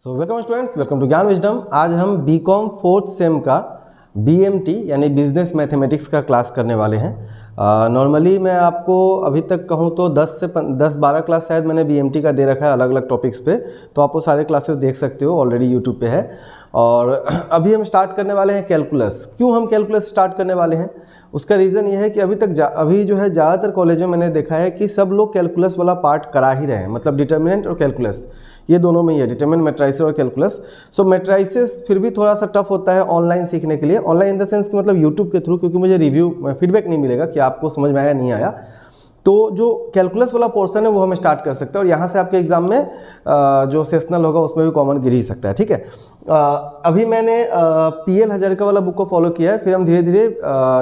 So welcome students, welcome to Gyan wisdom. आज हम B Com fourth sem का बीएमटी यानी बिजनेस मैथमेटिक्स का क्लास करने वाले हैं। नॉर्मली मैं आपको अभी तक कहूँ तो 10-12 क्लास शायद मैंने बीएमटी का दे रखा है अलग अलग टॉपिक्स पे, तो आप वो सारे क्लासेस देख सकते हो, ऑलरेडी यूट्यूब पे है। और अभी हम स्टार्ट करने वाले हैं कैलकुलस। क्यों हम कैलकुलस स्टार्ट करने वाले हैं, उसका रीज़न ये है कि अभी जो है ज़्यादातर कॉलेज में मैंने देखा है कि सब लोग कैलकुलस वाला पार्ट करा ही रहे हैं, मतलब डिटर्मिनेंट और कैलकुलस ये दोनों में ही है, डिटरमिनेंट, मैट्राइसेस और कैलकुलस। सो मैट्राइसेस फिर भी थोड़ा सा टफ होता है ऑनलाइन सीखने के लिए, ऑनलाइन इन द सेंस कि मतलब यूट्यूब के थ्रू, क्योंकि मुझे फीडबैक नहीं मिलेगा कि आपको समझ में आया नहीं आया। तो जो कैलकुलस वाला पोर्शन है वो हम स्टार्ट कर सकते हैं, और यहाँ से आपके एग्जाम में जो सेशनल होगा उसमें भी कॉमन गिर ही सकता है। ठीक है, अभी मैंने PL हजारिका वाला बुक को फॉलो किया है, फिर हम धीरे धीरे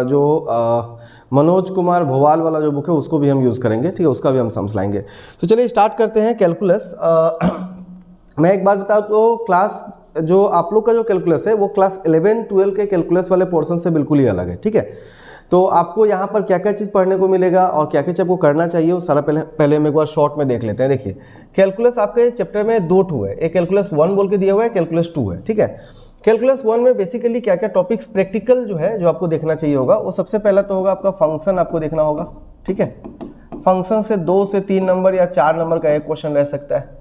जो मनोज कुमार भोवाल वाला जो बुक है उसको भी हम यूज़ करेंगे। ठीक है, उसका भी हम समझ लाएंगे। तो चलिए स्टार्ट करते हैं कैलकुलस। मैं एक बात बताऊँ तो क्लास जो आप लोग का जो कैलकुलस है वो क्लास 11-12 के कैलकुलस वाले पोर्शन से बिल्कुल ही अलग है। ठीक है, तो आपको यहाँ पर क्या क्या चीज़ पढ़ने को मिलेगा और क्या क्या चीज़ आपको करना चाहिए वो सारा पहले हम एक बार शॉर्ट में देख लेते हैं। देखिए, कैलकुलस आपके चैप्टर में 2 है, एक कैलकुलस 1 बोल के दिया हुआ है, कैलकुलस 2 है। ठीक है, कैलकुलस 1 में बेसिकली क्या क्या टॉपिक्स प्रैक्टिकल जो है जो आपको देखना चाहिए होगा, वो सबसे पहला तो होगा आपका फंक्शन, आपको देखना होगा। ठीक है, फंक्शन से 2 से 3 नंबर या 4 नंबर का एक क्वेश्चन रह सकता है।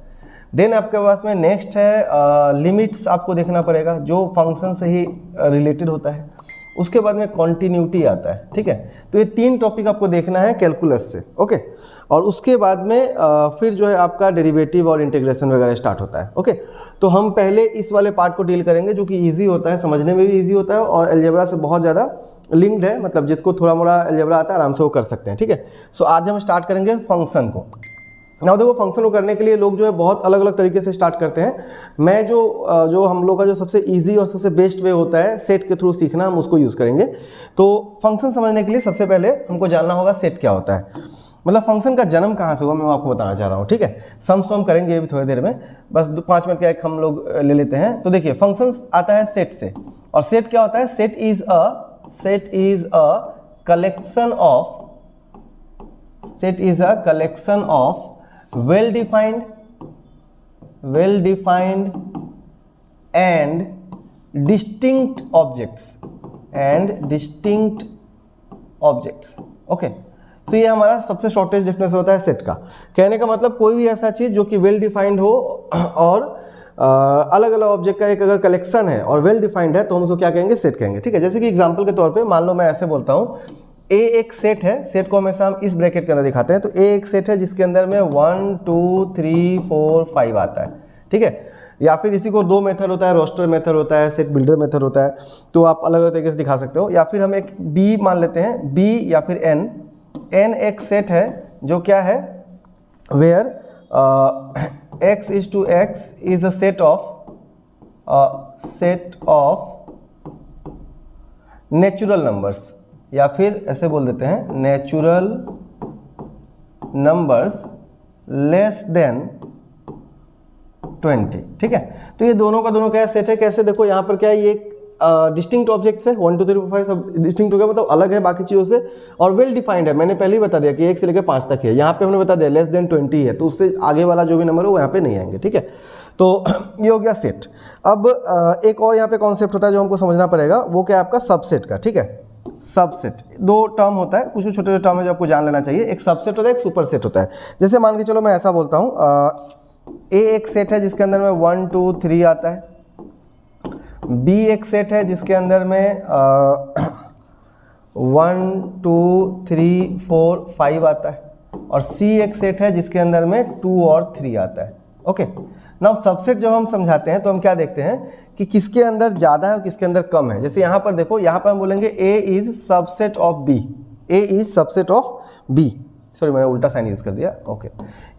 देन आपके पास में नेक्स्ट है लिमिट्स, आपको देखना पड़ेगा जो फंक्शन से ही रिलेटेड होता है। उसके बाद में कॉन्टिन्यूटी आता है। ठीक है, तो ये 3 टॉपिक आपको देखना है कैलकुलस से। ओके, और उसके बाद में फिर जो है आपका डेरिवेटिव और इंटीग्रेशन वगैरह स्टार्ट होता है। ओके, तो हम पहले इस वाले पार्ट को डील करेंगे जो कि इजी होता है, समझने में भी इजी होता है और अलजेब्रा से बहुत ज़्यादा लिंक्ड है, मतलब जिसको थोड़ा मोड़ा अलजेब्रा आता है आराम से वो कर सकते हैं। ठीक है, सो आज हम स्टार्ट करेंगे फंक्शन को। ना देखो, फंक्शन को करने के लिए लोग जो है बहुत अलग अलग तरीके से स्टार्ट करते हैं। मैं जो हम लोग का जो सबसे इजी और सबसे बेस्ट वे होता है सेट के थ्रू सीखना, हम उसको यूज़ करेंगे। तो फंक्शन समझने के लिए सबसे पहले हमको जानना होगा सेट क्या होता है, मतलब फंक्शन का जन्म कहाँ से हुआ, मैं आपको बताना चाह रहा हूँ। ठीक है, सम्स तो हम करेंगे अभी थोड़ी देर में, बस 5 मिनट का एक हम लोग ले लेते हैं। तो देखिए, फंक्शन आता है सेट से, और सेट क्या होता है, set is a collection of well defined and distinct objects। Okay, तो ये हमारा सबसे शॉर्टेस्ट डेफिनेशन होता है सेट का। कहने का मतलब कोई भी ऐसा चीज जो कि वेल डिफाइंड हो और अलग अलग ऑब्जेक्ट का एक अगर कलेक्शन है और वेल डिफाइंड है तो हम उसको क्या कहेंगे, सेट कहेंगे। ठीक है, जैसे कि एग्जांपल के तौर पे मान लो मैं ऐसे बोलता हूँ, ए एक सेट है, सेट को हमेशा हम इस ब्रैकेट के अंदर दिखाते हैं। तो ए एक सेट है जिसके अंदर में 1 2 3 4 5 आता है। ठीक है, या फिर इसी को 2 मेथड होता है, रोस्टर मेथड होता है, सेट बिल्डर मेथड होता है, तो आप अलग अलग तरीके से दिखा सकते हो। या फिर हम एक बी मान लेते हैं, बी या फिर एन एक सेट है जो क्या है, where x is to x is a set of natural numbers, या फिर ऐसे बोल देते हैं नेचुरल नंबर्स लेस देन 20। ठीक है, तो ये दोनों का दोनों क्या सेट है। कैसे, देखो यहाँ पर क्या है, ये डिस्टिंक्ट ऑब्जेक्ट्स है, 1 2 3 4 5 सब डिस्टिंक्ट हो गया, मतलब अलग है बाकी चीज़ों से, और वेल डिफाइंड है। मैंने पहले ही बता दिया कि 1 से लेकर 5 तक है, यहाँ पे हमने बता दिया लेस देन 20 है, तो उससे आगे वाला जो भी नंबर है वो यहाँ पे नहीं आएंगे। ठीक है, तो ये हो गया सेट। अब एक और यहाँ पे कॉन्सेप्ट होता है जो हमको समझना पड़ेगा, वो क्या है आपका सबसेट का। ठीक है, सबसेट 2 टर्म होता है, कुछ छोटे छोटे टर्म है जो आपको जान लेना चाहिए। एक सबसेट होता है, एक सुपर सेट होता है। जैसे मान के चलो मैं ऐसा बोलता हूँ, ए एक सेट है जिसके अंदर में 1 2 3 आता है, बी एक सेट है जिसके अंदर में 1 2 3 4 5 आता है, और सी एक सेट है जिसके अंदर में 2 और 3 आता है। ओके, नाउ सबसेट जब हम समझाते हैं तो हम क्या देखते हैं कि किसके अंदर ज़्यादा है और किसके अंदर कम है। जैसे यहाँ पर देखो, यहाँ पर हम बोलेंगे A is subset of B, A is subset of B, sorry मैंने उल्टा साइन यूज कर दिया। Okay,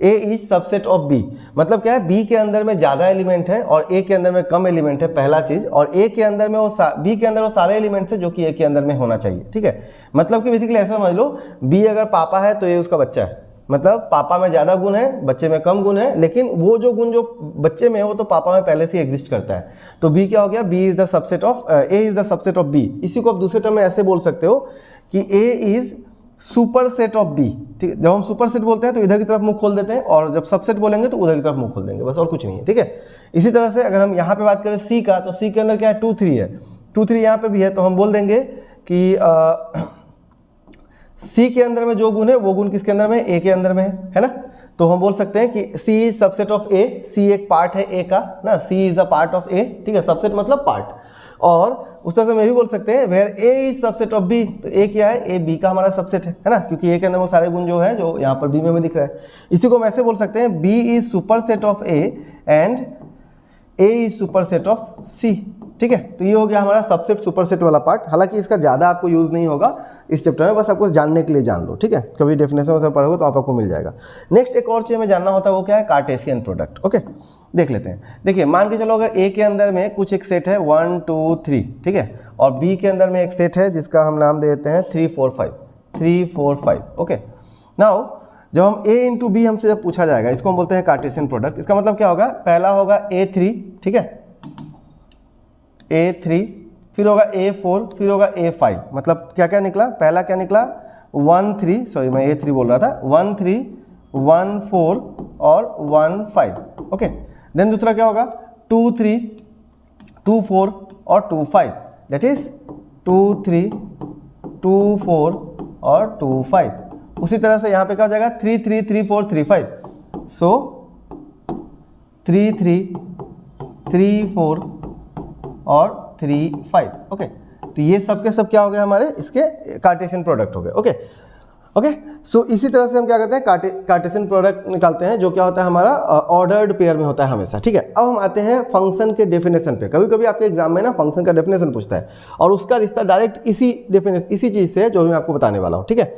A is subset of B, मतलब क्या है, बी के अंदर में ज़्यादा एलिमेंट है और ए के अंदर में कम एलिमेंट है, पहला चीज़। और ए के अंदर में बी के अंदर वो सारे एलिमेंट्स है जो कि ए के अंदर में होना चाहिए। ठीक है, मतलब कि बेसिकली ऐसा समझ लो, बी अगर पापा है तो ये उसका बच्चा है, मतलब पापा में ज़्यादा गुण है, बच्चे में कम गुण है, लेकिन वो जो गुण जो बच्चे में है वो तो पापा में पहले से एग्जिस्ट करता है। तो बी क्या हो गया, B is the subset of A is the subset of B. इसी को आप दूसरे टर्म में ऐसे बोल सकते हो कि A is superset of B. ठीक है, जब हम सुपर सेट बोलते हैं तो इधर की तरफ मुंह खोल देते हैं, और जब सबसेट बोलेंगे तो उधर की तरफ मुंह खोल देंगे, बस और कुछ नहीं है। ठीक है, इसी तरह से अगर हम यहाँ पे बात करें सी का, तो सी के अंदर क्या है, 2 3 है, 2 3 यहाँ पे भी है, तो हम बोल देंगे कि सी के अंदर में जो गुण है वो गुण किसके अंदर में, ए के अंदर में है ना। तो हम बोल सकते हैं कि सी इज सबसेट ऑफ ए, सी एक पार्ट है ए का ना, सी इज अ पार्ट ऑफ ए। ठीक है, सबसेट मतलब पार्ट। और उस तरह से मैं भी बोल सकते हैं where A is subset of B, तो ए क्या है, ए बी का हमारा सबसेट है ना, क्योंकि ए के अंदर वो सारे गुण जो है जो यहाँ पर बी में हमें दिख रहा है। इसी को हम ऐसे बोल सकते हैं B is superset of A and A is superset of C. ठीक है, तो ये हो गया हमारा सबसेट सुपरसेट वाला पार्ट। हालांकि इसका ज़्यादा आपको यूज़ नहीं होगा इस चैप्टर में, बस आपको जानने के लिए जान लो। ठीक है, कभी डेफिनेशन में पढ़ोगे तो आपको मिल जाएगा। नेक्स्ट एक और चीज़ हमें जानना होता है, वो क्या है, कार्टेशियन प्रोडक्ट। ओके, देख लेते हैं। देखिए, मान के चलो अगर ए के अंदर में कुछ एक सेट है 1 2 3, ठीक है, और बी के अंदर में एक सेट है जिसका हम नाम दे देते हैं 3 4 5, 3 4 5। ओके, नाउ जब हम a इंटू बी हमसे जब पूछा जाएगा, इसको हम बोलते हैं कार्टेशियन प्रोडक्ट। इसका मतलब क्या होगा, पहला होगा a3, ठीक है, a3, फिर होगा a4, फिर होगा a5। मतलब क्या क्या निकला, पहला क्या निकला 1 3, सॉरी मैं a3 बोल रहा था, 1 3 1 4 और 1 5। ओके, देन दूसरा क्या होगा 2 3 2 4 और 2 5, दैट इज 2 3 2 4 और 2 5। उसी तरह से यहाँ पे क्या हो जाएगा 3 3 3 4 3 5, सो 3 3 3 4 और 3 5। ओके, तो ये सब के सब क्या हो गए हमारे इसके कार्टेशियन प्रोडक्ट हो गए। ओके ओके, सो इसी तरह से हम क्या करते हैं, कार्टेशियन प्रोडक्ट निकालते हैं, जो क्या होता है हमारा ऑर्डर्ड पेयर में होता है हमेशा। ठीक है, अब हम आते हैं फंक्शन के डेफिनेशन पे। कभी कभी आपके एग्जाम में ना फंक्शन का डेफिनेशन पूछता है, और उसका रिश्ता डायरेक्ट इसी चीज़ से है जो मैं आपको बताने वाला हूँ। ठीक है,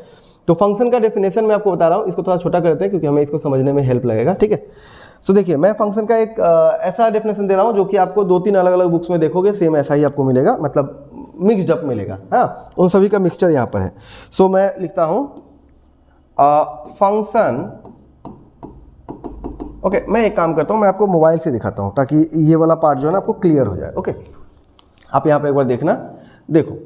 तो फंक्शन का डेफिनेशन मैं आपको बता रहा हूँ, इसको थोड़ा छोटा करते हैं क्योंकि हमें इसको समझने में हेल्प लगेगा। ठीक है, सो देखिए, मैं फंक्शन का एक ऐसा डेफिनेशन दे रहा हूँ जो कि आपको 2-3 अलग अलग बुक्स में देखोगे सेम ऐसा ही आपको मिलेगा, मतलब मिक्सड अप मिलेगा। हाँ, उन सभी का मिक्सचर यहाँ पर है। सो मैं लिखता हूँ फंक्शन। ओके, मैं एक काम करता हूँ, मैं आपको मोबाइल से दिखाता हूँ ताकि ये वाला पार्ट जो है ना आपको क्लियर हो जाए। ओके, आप यहाँ पर एक बार देखना, देखो,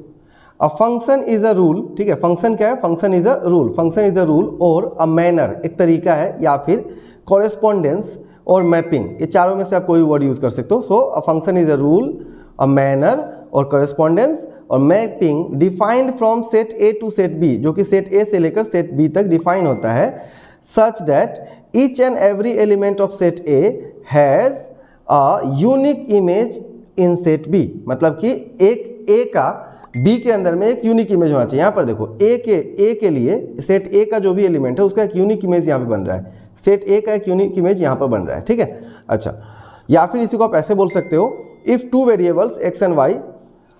अ फंक्शन इज अ रूल। ठीक है, फंक्शन क्या है, function is a rule, function is a rule और अ मैनर, एक तरीका है, या फिर कॉरेस्पॉन्डेंस और मैपिंग, ये चारों में से आप कोई वर्ड यूज कर सकते हो। So a function is a rule, a manner और कॉरेस्पॉन्डेंस और mapping defined from set A to set B, जो कि सेट ए से लेकर सेट बी तक डिफाइन होता है, such that each and every element of set A has a unique image in set B. मतलब कि एक ए का बी के अंदर में एक यूनिक इमेज होना चाहिए। यहाँ पर देखो, ए के लिए सेट ए का जो भी एलिमेंट है उसका एक यूनिक इमेज यहाँ पे बन रहा है, सेट ए का एक यूनिक इमेज यहाँ पर बन रहा है। ठीक है, अच्छा, या फिर इसी को आप ऐसे बोल सकते हो, if two variables x and y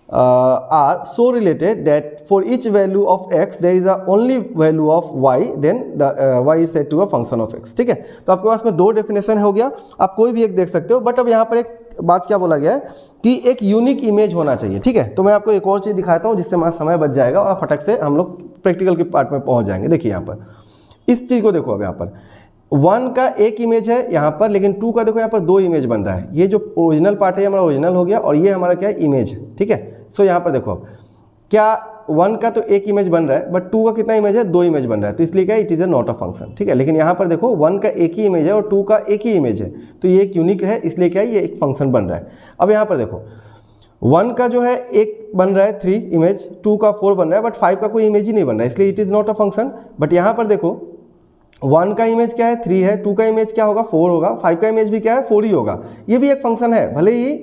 are so related that for each value of x there is a only value of y, then the y is set to a function of x. ठीक है, तो आपके पास में 2 definition हो गया, आप कोई भी एक देख सकते हो, बट अब यहाँ पर एक बात क्या बोला गया है कि एक यूनिक इमेज होना चाहिए। ठीक है, तो मैं आपको एक और चीज़ दिखाता हूँ जिससे हमारा समय बच जाएगा और फटक से हम लोग प्रैक्टिकल के पार्ट में पहुँच जाएंगे। देखिए यहाँ पर इस चीज़ को देखो, अब यहाँ पर 1 का एक इमेज है यहाँ पर, लेकिन 2 का देखो यहाँ पर 2 इमेज बन रहा है। ये जो ओरिजिनल पार्ट है हमारा ओरिजिनल हो गया, और ये हमारा क्या है, इमेज है। ठीक है, सो यहाँ पर देखो, अब क्या 1 का तो एक इमेज बन रहा है, बट 2 का कितना इमेज है, 2 इमेज बन रहा है, तो इसलिए क्या, it is a not a function. ठीक है, लेकिन यहाँ पर देखो 1 का एक ही इमेज है और 2 का एक ही इमेज है, तो ये एक यूनिक है, इसलिए क्या है, ये एक फंक्शन बन रहा है। अब यहाँ पर देखो 1 का जो है एक बन रहा है 3 इमेज, 2 का 4 बन रहा है, बट 5 का कोई इमेज ही नहीं बन रहा है, इसलिए it is not a function. But यहाँ पर देखो 1 का इमेज क्या है, 3 है, 2 का इमेज क्या होगा, 4 होगा, 5 का इमेज भी क्या है, 4 ही होगा, ये भी एक फंक्शन है। भले ही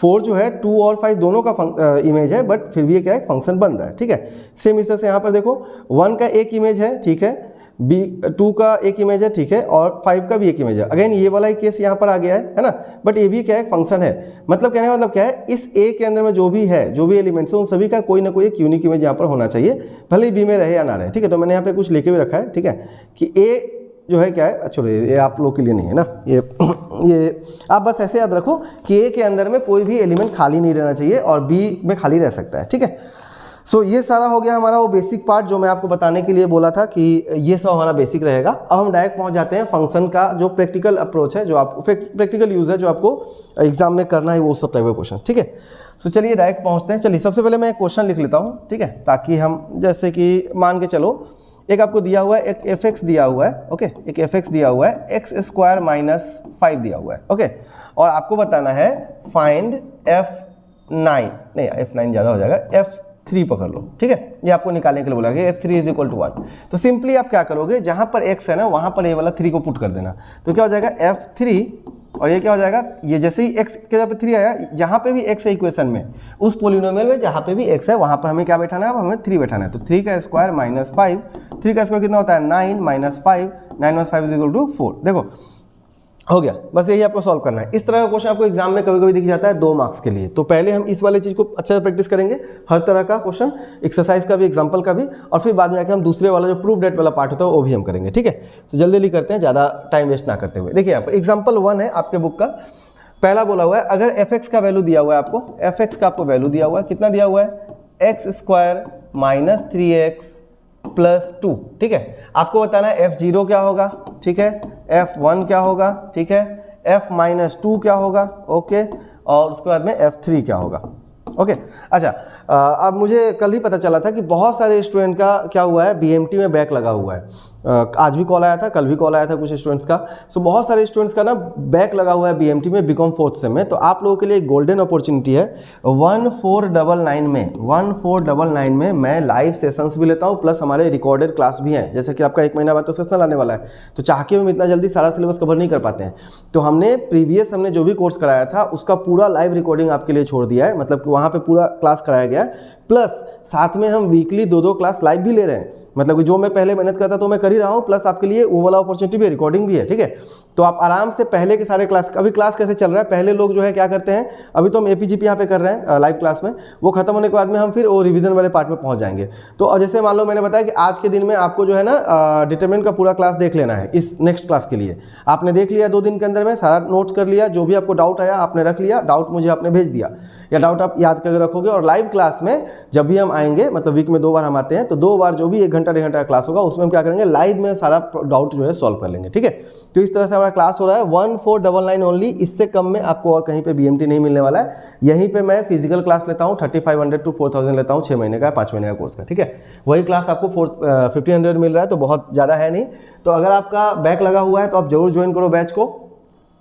4 जो है 2 और 5 दोनों का इमेज है, बट फिर भी ये क्या है, फंक्शन बन रहा है। ठीक है, सेम इस तरह से यहाँ पर देखो 1 का एक इमेज है, ठीक है, 2 का एक इमेज है, ठीक है, और 5 का भी एक इमेज है। अगेन ये वाला ही केस यहाँ पर आ गया है ना, बट ये भी क्या है, फंक्शन है। मतलब कहने का मतलब क्या है, इस ए के अंदर में जो भी है, जो भी एलिमेंट्स है, उन सभी का कोई ना कोई एक यूनिक इमेज यहाँ पर होना चाहिए, भले ही बी में रहे या ना रहे। ठीक है, तो मैंने यहाँ पे कुछ लेके भी रखा है। ठीक है, कि ए जो है क्या है, अच्छा ये आप लोग के लिए नहीं है ना, ये आप बस ऐसे याद रखो कि ए के अंदर में कोई भी एलिमेंट खाली नहीं रहना चाहिए और बी में खाली रह सकता है। ठीक है, सो ये सारा हो गया हमारा वो बेसिक पार्ट जो मैं आपको बताने के लिए बोला था कि ये सब हमारा बेसिक रहेगा। अब हम डायरेक्ट पहुंच जाते हैं फंक्शन का जो प्रैक्टिकल अप्रोच है, जो आपको प्रैक्टिकल यूज़ है, जो आपको एग्जाम में करना है, वो सब टाइप का क्वेश्चन। ठीक है, सो चलिए डायरेक्ट पहुँचते हैं। चलिए सबसे पहले मैं एक क्वेश्चन लिख लेता हूँ, ठीक है, ताकि हम जैसे कि मान के चलो एक आपको दिया हुआ है, एक fx दिया हुआ है, ओके, एक fx दिया हुआ है, x स्क्वायर माइनस 5 दिया हुआ है, ओके, और आपको बताना है फाइंड f9, नहीं f9 ज़्यादा हो जाएगा, f3 पकड़ लो, ठीक है, ये आपको निकालने के लिए बोला गया f3 इज इक्वल टू 1। तो सिंपली आप क्या करोगे, जहाँ पर x है ना वहाँ पर ये वाला 3 को पुट कर देना, तो क्या हो जाएगा f3, और ये क्या हो जाएगा, ये जैसे ही x के जगह पे 3 आया, जहाँ पे भी x है इक्वेशन में, उस पोलिनोमियल में जहाँ पे भी x है वहाँ पर हमें क्या बैठाना है, अब हमें 3 बैठाना है। तो 3 का स्क्वायर माइनस 5, 3 का स्क्वायर कितना होता है 9 minus 5, 9 minus 5 is equal to 4। देखो हो गया, बस यही आपको सॉल्व करना है। इस तरह का क्वेश्चन आपको एग्जाम में कभी कभी दिख जाता है 2 मार्क्स के लिए। तो पहले हम इस वाले चीज़ को अच्छे से प्रैक्टिस करेंगे, हर तरह का क्वेश्चन, एक्सरसाइज का भी, एग्जाम्पल का भी, और फिर बाद में आके हम दूसरे वाला जो प्रूफ डेट वाला पार्ट होता है वो भी हम करेंगे, ठीक है। तो जल्दी जल्दी करते हैं, ज़्यादा टाइम वेस्ट ना करते हुए। देखिए यहाँ पर एग्जाम्पल 1 है आपके बुक का, पहला बोला हुआ है अगर fx का वैल्यू दिया हुआ है आपको, fx का आपको वैल्यू दिया हुआ है, कितना दिया हुआ है, x square minus 3x plus 2, ठीक है। आपको बताना है f0 क्या होगा, ठीक है, f1 क्या होगा, ठीक है, f माइनस 2 क्या होगा, ओके, और उसके बाद में f3 क्या होगा, ओके। अच्छा, अब मुझे कल ही पता चला था कि बहुत सारे स्टूडेंट का क्या हुआ है, बीएमटी में बैक लगा हुआ है। आज भी कॉल आया था, कल भी कॉल आया था कुछ स्टूडेंट्स का। सो बहुत सारे स्टूडेंट्स का ना बैक लगा हुआ है बीएमटी में, बीकॉम 4th सेम में। तो आप लोगों के लिए एक गोल्डन अपॉर्चुनिटी है, 1499 में मैं लाइव सेशंस भी लेता हूँ, प्लस हमारे रिकॉर्डेड क्लास भी हैं। जैसे कि आपका 1 महीना बाद तो सेशनल आने वाला है, तो चाह के हम इतना जल्दी सारा सिलेबस कवर नहीं कर पाते हैं। तो हमने हमने जो भी कोर्स कराया था उसका पूरा लाइव रिकॉर्डिंग आपके लिए छोड़ दिया है, मतलब कि वहाँ पर पूरा क्लास कराया गया है, प्लस साथ में हम वीकली 2-2 क्लास लाइव भी ले रहे हैं। मतलब कि जो मैं पहले मेहनत करता तो मैं कर ही रहा हूँ, प्लस आपके लिए वो वाला अपॉर्चुनिटी भी है, रिकॉर्डिंग भी है, ठीक है। तो आप आराम से पहले के सारे क्लास, अभी क्लास कैसे चल रहा है, पहले लोग जो है क्या करते हैं, अभी तो हम एपीजीपी यहाँ पे कर रहे हैं लाइव क्लास में, वो खत्म होने के बाद में हम फिर वो रिवीजन वाले पार्ट में पहुँच जाएंगे। तो जैसे मान लो मैंने बताया कि आज के दिन में आपको जो है ना डिटरमिनेंट का पूरा क्लास देख लेना है इस नेक्स्ट क्लास के लिए। आपने देख लिया 2 दिन के अंदर में, सारा नोट्स कर लिया, जो भी आपको डाउट आया आपने रख लिया, डाउट मुझे आपने भेज दिया, या डाउट आप याद करके रखोगे, और लाइव क्लास में जब भी हम आएंगे, मतलब वीक में 2 बार हम आते हैं, तो 2 बार जो भी 1 घंटा 1.5 घंटा का क्लास होगा उसमें हम क्या करेंगे, लाइव में सारा डाउट जो है सॉल्व कर लेंगे, ठीक है। तो इस तरह से हमारा क्लास हो रहा है 1499 ओनली, इससे कम में आपको और कहीं पे बीएमटी नहीं मिलने वाला है। यहीं पे मैं फिजिकल क्लास लेता हूँ, 3500 to 4000 लेता हूँ, 6 महीने का, 5 महीने का कोर्स का, ठीक है। वही क्लास आपको 1500 मिल रहा है, तो बहुत ज़्यादा है नहीं। तो अगर आपका बैक लगा हुआ है तो आप जरूर ज्वाइन करो बैच को,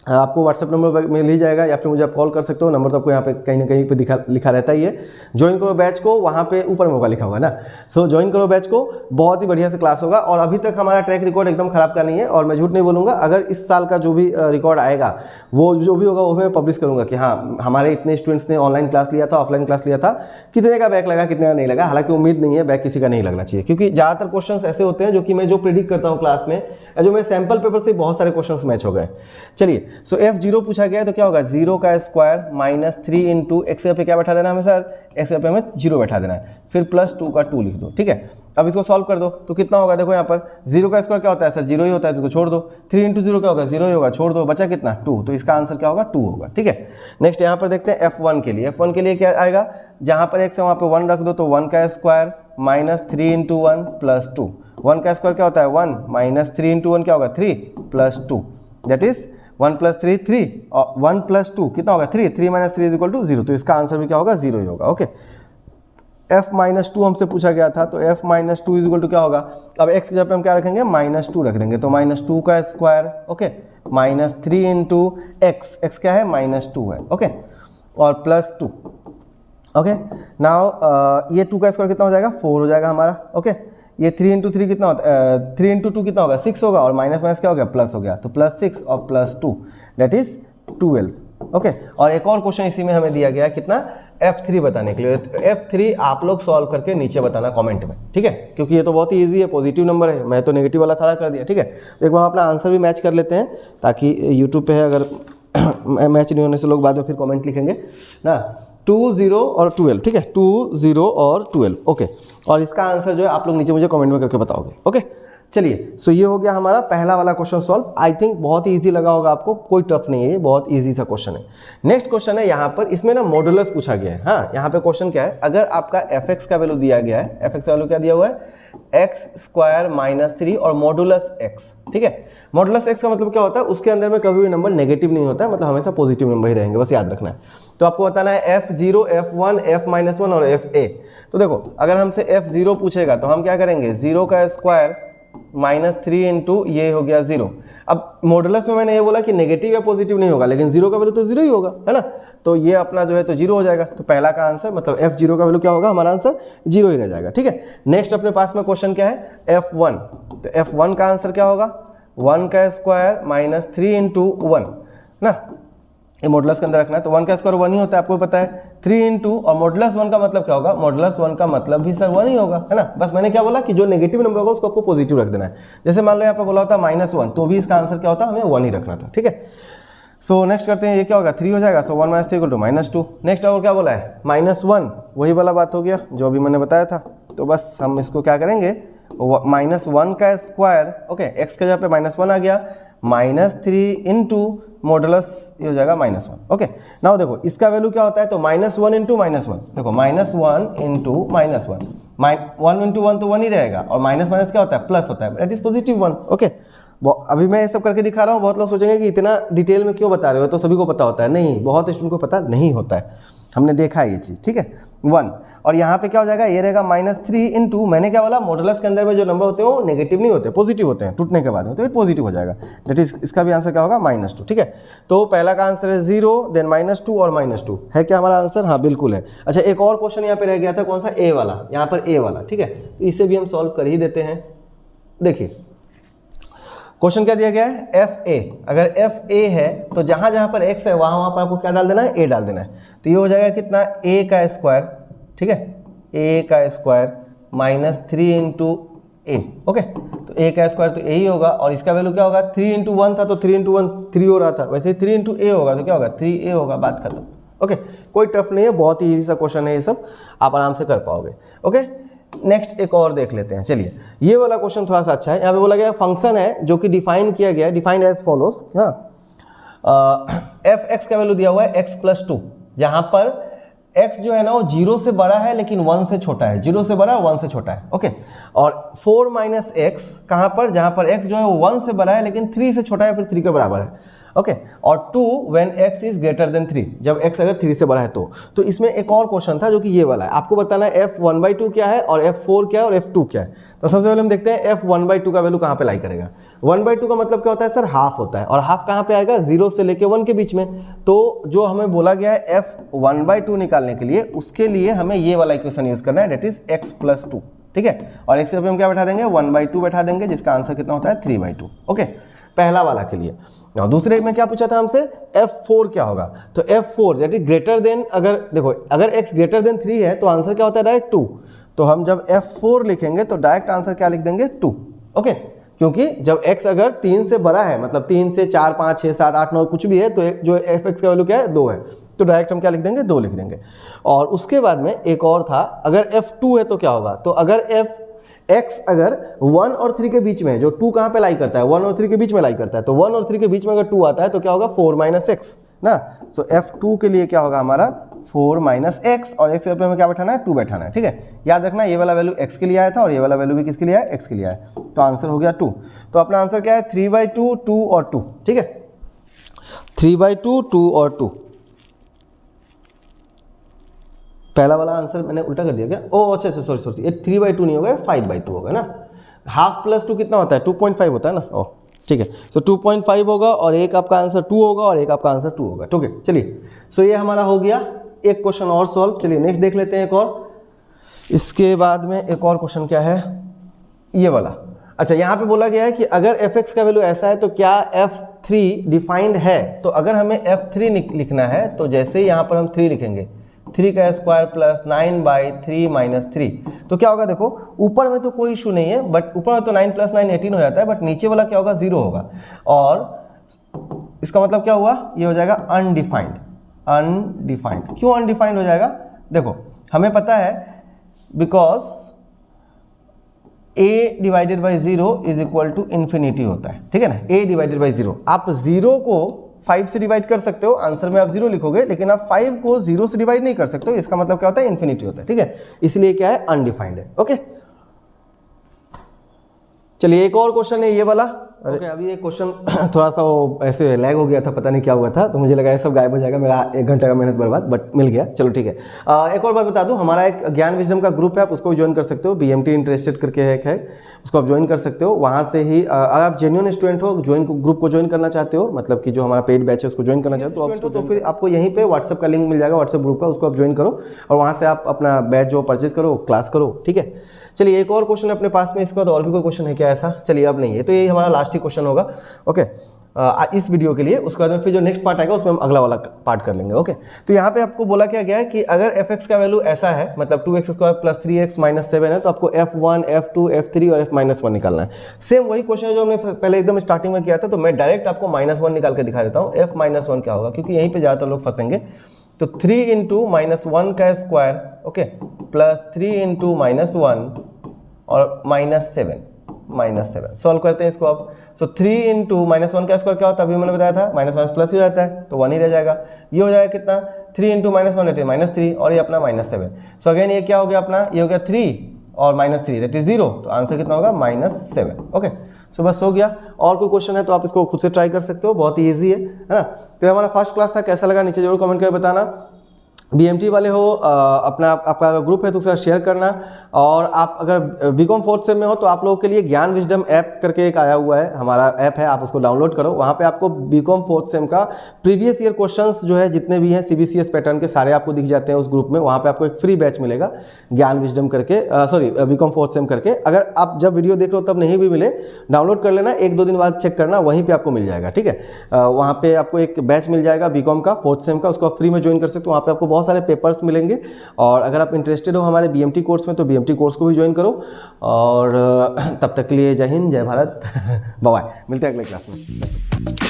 आपको व्हाट्सएप नंबर मिल ही जाएगा, या फिर मुझे आप कॉल कर सकते हो, नंबर तो आपको यहाँ पे कहीं ना कहीं पे लिखा रहता ही है। ज्वाइन करो बैच को, वहाँ पे ऊपर में होगा, लिखा होगा ना, सो ज्वाइन करो बैच को, बहुत ही बढ़िया से क्लास होगा। और अभी तक हमारा ट्रैक रिकॉर्ड एकदम खराब का नहीं है, और मैं झूठ नहीं बोलूँगा, अगर इस साल का जो भी रिकॉर्ड आएगा वो जो भी होगा वो मैं पब्लिश करूँगा कि हाँ हमारे इतने स्टूडेंट्स ने ऑनलाइन क्लास लिया था, ऑफलाइन क्लास लिया था, कितने का बैक लगा, कितने का नहीं लगा। हालांकि उम्मीद नहीं है बैक किसी का नहीं लगना चाहिए, क्योंकि ज़्यादातर क्वेश्चन ऐसे होते हैं जो कि मैं जो प्रिडिक्ट करता हूँ क्लास में, जो मेरे सैम्पल पेपर से बहुत सारे क्वेश्चन मैच हो गए। चलिए, सो f0 पूछा गया है, तो क्या होगा, 0 का स्क्वायर माइनस 3 इंटू एक्स पे क्या बैठा देना है हमें सर, एक्स पे हमें 0 बैठा देना है, फिर प्लस 2 का 2 लिख दो, ठीक है। अब इसको सॉल्व कर दो, तो कितना होगा, देखो यहाँ पर 0 का स्क्वायर क्या होता है सर, 0 ही होता है, इसको छोड़ दो, 3 इंटू 0 क्या होगा, 0 ही होगा, छोड़ दो, बचा कितना 2, तो इसका आंसर क्या होगा 2 होगा, ठीक है। नेक्स्ट यहाँ पर देखते हैं f1 के लिए, f1 के लिए क्या आएगा, जहाँ पर x है वहाँ पर 1 रख दो, तो 1 का स्क्वायर माइनस 3 इंटू 1 प्लस 2, 1 का स्क्वायर क्या होता है 1 माइनस 3 इंटू 1 क्या होगा 3 प्लस 2, दैट इज 1 प्लस 3 3, और 1 प्लस 2 कितना होगा 3, 3 माइनस 3 इज इक्वल टू 0, तो इसका आंसर भी क्या होगा 0 ही होगा, ओके। f माइनस 2 हमसे पूछा गया था, तो f minus 2 is equal to क्या होगा, अब x की जगह पे हम क्या रखेंगे माइनस 2 रख देंगे, तो माइनस 2 का square, okay, minus 3 into x क्या है माइनस 2 है, ओके, और प्लस 2, ओके। नाउ ये 2 का स्क्वायर कितना हो जाएगा 4 हो जाएगा हमारा, ओके। ये 3 इंटू 3 कितना होता है, 3 इंटू 2 कितना होगा 6 होगा, और माइनस माइनस क्या हो गया प्लस हो गया, तो प्लस 6 और प्लस 2 दैट इज 12, ओके। और एक और क्वेश्चन इसी में हमें दिया गया कितना, f3 बताने के लिए। f3 आप लोग सॉल्व करके नीचे बताना कमेंट में, ठीक है, क्योंकि ये तो बहुत ही इजी है, पॉजिटिव नंबर है, मैं तो नेगेटिव वाला सारा कर दिया, ठीक है। तो एक बार अपना आंसर भी मैच कर लेते हैं, ताकि यूट्यूब पे है, अगर मैच नहीं होने से लोग बाद में फिर कमेंट लिखेंगे ना। 2 0 और 12, ठीक है, 2 0 और 12, ओके। और इसका आंसर जो है आप लोग नीचे मुझे कमेंट में करके बताओगे, ओके। चलिए, सो ये हो गया हमारा पहला वाला क्वेश्चन सॉल्व। आई थिंक बहुत ही इजी लगा होगा आपको, कोई टफ नहीं है, ये बहुत इजी सा क्वेश्चन है। नेक्स्ट क्वेश्चन है यहाँ पर, इसमें ना मॉडुलस पूछा गया है। हाँ, यहाँ पे क्वेश्चन क्या है, अगर आपका fx का वैल्यू दिया गया है, fx का वैल्यू क्या दिया हुआ है एक्स स्क्वायर माइनस 3 और मॉडुलस एक्स, ठीक है। मॉडुलस एक्स का मतलब क्या होता है, उसके अंदर में कभी भी नंबर नेगेटिव नहीं होता है, मतलब हमेशा पॉजिटिव नंबर ही रहेंगे, बस याद रखना है। तो आपको बताना है f0, f1, f-1 और fa। तो देखो अगर हमसे f0 पूछेगा तो हम क्या करेंगे, 0 का स्क्वायर माइनस 3 इंटू ये हो गया 0। अब मॉडुलस में मैंने ये बोला कि नेगेटिव या पॉजिटिव नहीं होगा, लेकिन 0 का वैल्यू तो 0 ही होगा, है ना। तो ये अपना जो है तो 0 हो जाएगा। तो पहला का आंसर मतलब f0 का वैल्यू क्या होगा, हमारा आंसर 0 ही रह जाएगा, ठीक है। नेक्स्ट अपने पास में क्वेश्चन क्या है, f1। तो f1 का आंसर क्या होगा, 1 का स्क्वायर माइनस 3 इंटू 1 ना, ये मॉडुलस के अंदर रखना है। तो 1 का स्क्वायर 1 ही होता है, आपको पता है। 3 इंटू और मॉडुलस 1 का मतलब क्या होगा, मॉडुलस 1 का मतलब भी सर 1 ही होगा, है ना। बस मैंने क्या बोला कि जो नेगेटिव नंबर होगा उसको आपको पॉजिटिव रख देना है। जैसे मान लो यहाँ पे बोला होता -1, तो भी इसका आंसर क्या होता, हमें 1 ही रखना था, ठीक है। सो नेक्स्ट करते हैं, ये क्या होगा 3 हो जाएगा। सो 1 माइनस 3 इक्वल टू -2। नेक्स्ट और क्या बोला है, -1, वही वाला बात हो गया जो अभी मैंने बताया था। तो बस हम इसको क्या करेंगे, -1 का स्क्वायर, ओके, एक्स के जगह पे -1 आ गया, -3 इंटू मॉडुलस ये हो जाएगा -1, ओके। नाउ देखो इसका वैल्यू क्या होता है, तो -1 इंटू -1, देखो -1 इंटू -1, 1 इंटू 1 तो 1 ही रहेगा, और माइनस माइनस क्या होता है, प्लस होता है, दैट इज +1, ओके। अभी मैं ये सब करके दिखा रहा हूँ, बहुत लोग सोचेंगे कि इतना डिटेल में क्यों बता रहे हो, तो सभी को पता होता है, नहीं, बहुत स्टूडेंट को पता नहीं होता है, हमने देखा है ये चीज़, ठीक है। 1 और यहाँ पे क्या हो जाएगा, ये रहेगा -3 इंटू, मैंने क्या बोला, मॉडुलस के अंदर में जो नंबर होते हैं वो नेगेटिव नहीं होते, पॉजिटिव होते हैं, टूटने के बाद में, तो ये पॉजिटिव हो जाएगा, दैट इज इसका भी आंसर क्या होगा, -2, ठीक है। तो पहला का आंसर है 0, देन -2 और -2 है क्या हमारा आंसर, हाँ बिल्कुल है। अच्छा एक और क्वेश्चन यहाँ पे रह गया था, कौन सा, ए वाला, यहाँ पर ए वाला, ठीक है। इसे भी हम सॉल्व कर ही देते हैं। देखिए क्वेश्चन क्या दिया गया है, fa। अगर fa है तो जहां जहां पर x है वहां पर आपको क्या डाल देना है, a डाल देना है। तो ये हो जाएगा कितना, a का स्क्वायर, ठीक है, a का स्क्वायर -3 इंटू a, ओके। तो a का स्क्वायर तो a ही होगा, और इसका वैल्यू क्या होगा, 3 इंटू 1 था तो 3 इंटू 1 3 हो रहा था, वैसे ही 3 इंटू a होगा तो क्या होगा, 3a होगा, बात खत्म, ओके। कोई टफ नहीं है, बहुत ही ईजी सा क्वेश्चन है, ये सब आप आराम से कर पाओगे, ओके। नेक्स्ट एक और देख लेते हैं, चलिए ये वाला क्वेश्चन थोड़ा सा अच्छा है। यहाँ पे बोला गया फंक्शन है जो कि डिफाइन किया गया है, defined as follows, f x का वैल्यू दिया हुआ है x+2, जहां पर x जो है ना वो 0 से बड़ा है लेकिन 1 से छोटा है, 0 से बड़ा और 1 से छोटा है, ओके। और 4 - x कहां पर, जहां पर x जो है वो 1 से बड़ा है लेकिन 3 से छोटा है, फिर 3 के बराबर है, ओके। और 2 when x is greater than 3, जब x अगर 3 से बड़ा है तो इसमें एक और क्वेश्चन था जो कि ये वाला है, आपको बताना है f1/2 क्या है और f4 क्या है और f2 क्या है। तो सबसे पहले हम देखते हैं f1/2 का वैल्यू कहाँ पे लाई करेगा। 1/2 का मतलब क्या होता है सर, हाफ होता है, और हाफ कहाँ पे आएगा, 0 से लेके 1 के बीच में। तो जो हमें बोला गया है f1/2 निकालने के लिए, उसके लिए हमें ये वाला इक्वेशन यूज करना है, दैट इज x+2, ठीक है। और x पे हम क्या बैठा देंगे, 1/2 बैठा देंगे, जिसका आंसर कितना होता है, 3/2, ओके, पहला वाला के लिए। और दूसरे में क्या पूछा था हमसे, f4 क्या होगा, तो f4 that is greater than, अगर देखो अगर x ग्रेटर देन 3 है तो आंसर क्या होता है, डायरेक्ट 2। तो हम जब f4 लिखेंगे तो डायरेक्ट आंसर क्या लिख देंगे, 2, ओके। क्योंकि जब x अगर 3 से बड़ा है, मतलब 3 से 4 5 6 7 8 9 कुछ भी है, तो जो fx का वैल्यू क्या है, 2 है, तो डायरेक्ट हम क्या लिख देंगे, 2 लिख देंगे। और उसके बाद में एक और था, अगर f2 है तो क्या होगा, तो अगर x अगर 1 और 3 के बीच में है, जो 2 कहाँ पे लाई करता है, 1 और 3 के बीच में लाई करता है, तो 1 और 3 के बीच में अगर 2 आता है तो क्या होगा, 4 - x ना। तो f2 के लिए क्या होगा हमारा, 4 - x, और x पे हमें क्या बैठाना है, 2 बैठाना है, ठीक है। याद रखना ये वाला वैल्यू x के लिए आया था और ये वाला वैल्यू भी किसके लिए आया, x के लिए आया, तो आंसर हो गया 2। तो अपना आंसर क्या है, 3/2, 2 और 2, ठीक है, 3/2, 2 और 2। पहला वाला आंसर मैंने उल्टा कर दिया क्या, ओ अच्छा सॉरी, ये 3/2 नहीं होगा, 5/2 होगा ना। हाफ प्लस 2 कितना होता है, 2.5 होता है ना, ओह ठीक है। सो 2.5 होगा, और एक आपका आंसर 2 होगा, और एक आपका आंसर 2 होगा, ठीक है। चलिए सो ये हमारा हो गया एक क्वेश्चन और सॉल्व। चलिए नेक्स्ट देख लेते हैं एक और। इसके बाद में एक और क्वेश्चन क्या है, ये वाला। अच्छा यहाँ पे बोला गया है कि अगर f(x) का वैल्यू ऐसा है तो क्या f3 डिफाइंड है। तो अगर हमें f3 लिखना है तो जैसे ही यहाँ पर हम 3 लिखेंगे, 3 का स्क्वायर प्लस 9/3 - 3, तो क्या होगा, देखो ऊपर में तो कोई इशू नहीं है, बट ऊपर में तो 9 + 9 18 हो जाता है, बट नीचे वाला क्या होगा, 0 होगा। और इसका मतलब क्या हुआ, ये हो जाएगा अनडिफाइंड। अनडिफाइंड क्यों अनडिफाइंड हो जाएगा, देखो हमें पता है बिकॉज a/0 = इन्फिनिटी होता है, ठीक है ना, a/0। आप 0 को 5 से डिवाइड कर सकते हो, आंसर में आप 0 लिखोगे, लेकिन आप 5 को 0 से डिवाइड नहीं कर सकते हो, इसका मतलब क्या होता है, इन्फिनिटी होता है, ठीक है। इसलिए क्या है, अनडिफाइंड है, ओके। चलिए एक और क्वेश्चन है ये वाला। ओके अभी ये क्वेश्चन थोड़ा सा वो ऐसे लैग हो गया था, पता नहीं क्या हुआ था, तो मुझे लगा ये सब गायब हो जाएगा, मेरा 1 घंटे का मेहनत बर्बाद, बट मिल गया। चलो ठीक है। एक और बात बता दूं, हमारा एक ज्ञान विजडम का ग्रुप है, आप उसको ज्वाइन कर सकते हो। BMT इंटरेस्टेड करके एक है, उसको आप ज्वाइन कर सकते हो। वहाँ से ही अगर आप जेन्युइन स्टूडेंट हो, ग्रुप को ज्वाइन करना चाहते हो, मतलब कि जो हमारा पेड बैच है उसको ज्वाइन करना चाहते हो तो फिर आपको यहीं पे व्हाट्सएप का लिंक मिल जाएगा, व्हाट्सएप ग्रुप का, उसको आप ज्वाइन करो और वहाँ से आप अपना बैच जो परचेज करो, क्लास करो, ठीक है। चलिए एक और क्वेश्चन अपने पास में, इसके बाद और भी कोई क्वेश्चन है क्या ऐसा? चलिए अब नहीं है, तो ये हमारा लास्ट ही क्वेश्चन होगा ओके इस वीडियो के लिए। उसके बाद में फिर जो नेक्स्ट पार्ट आएगा उसमें हम अगला वाला पार्ट कर लेंगे। ओके तो यहाँ पे आपको बोला क्या गया है कि अगर fx का वैल्यू ऐसा है, मतलब 2x² + 3x - 7 है, तो आपको f1, f2, f3 और f-1 निकालना है। सेम वही क्वेश्चन है जो हमने पहले एकदम स्टार्टिंग में किया था, तो मैं डायरेक्ट आपको -1 निकाल के दिखा देता हूँ। f-1 क्या होगा, क्योंकि यहीं पर ज़्यादातर लोग फंसेंगे। तो 3 × -1 का स्क्वायर ओके प्लस 3 × -1 और -7 सॉल्व करते हैं इसको आप। सो 3 × -1 का स्क्वायर क्या होता है, अभी मैंने बताया था, माइनस प्लस ही हो जाता है, तो 1 ही रह जाएगा। ये हो जाएगा कितना, 3 × -1 -3 और ये अपना -7। सो अगेन ये क्या हो गया अपना, ये हो गया 3 और -3 दैट इज 0, तो आंसर कितना होगा -7। ओके सो बस हो गया। और कोई क्वेश्चन है तो आप इसको खुद से ट्राई कर सकते हो, बहुत ही ईजी है ना। तो हमारा फर्स्ट क्लास था, कैसा लगा नीचे जरूर कमेंट करके बताना। BMT वाले हो आपका ग्रुप है तो उसका शेयर करना। और आप अगर BCom 4th सेम में हो तो आप लोगों के लिए ज्ञान विजडम ऐप करके एक आया हुआ है, हमारा ऐप है, आप उसको डाउनलोड करो। वहाँ पे आपको BCom 4th सेम का प्रीवियस ईयर क्वेश्चंस जो है जितने भी हैं CBCS पैटर्न के, सारे आपको दिख जाते हैं उस ग्रुप में। वहाँ पे आपको एक फ्री बैच मिलेगा ज्ञान विजडम करके, BCom 4th सेम करके। अगर आप जब वीडियो देख रहे हो तब नहीं भी मिले, डाउनलोड कर लेना, 1-2 दिन बाद चेक करना, वहीं पर आपको मिल जाएगा, ठीक है। वहाँ पर आपको एक बैच मिल जाएगा BCom का 4th सेम का, उसको आप फ्री में ज्वाइन कर सकते हो। वहाँ पर आपको बहुत सारे पेपर्स मिलेंगे। और अगर आप इंटरेस्टेड हो हमारे BMT कोर्स में तो BMT कोर्स को भी ज्वाइन करो। और तब तक के लिए जय हिंद, जय भारत, बाय बाय, मिलते हैं अगले क्लास में।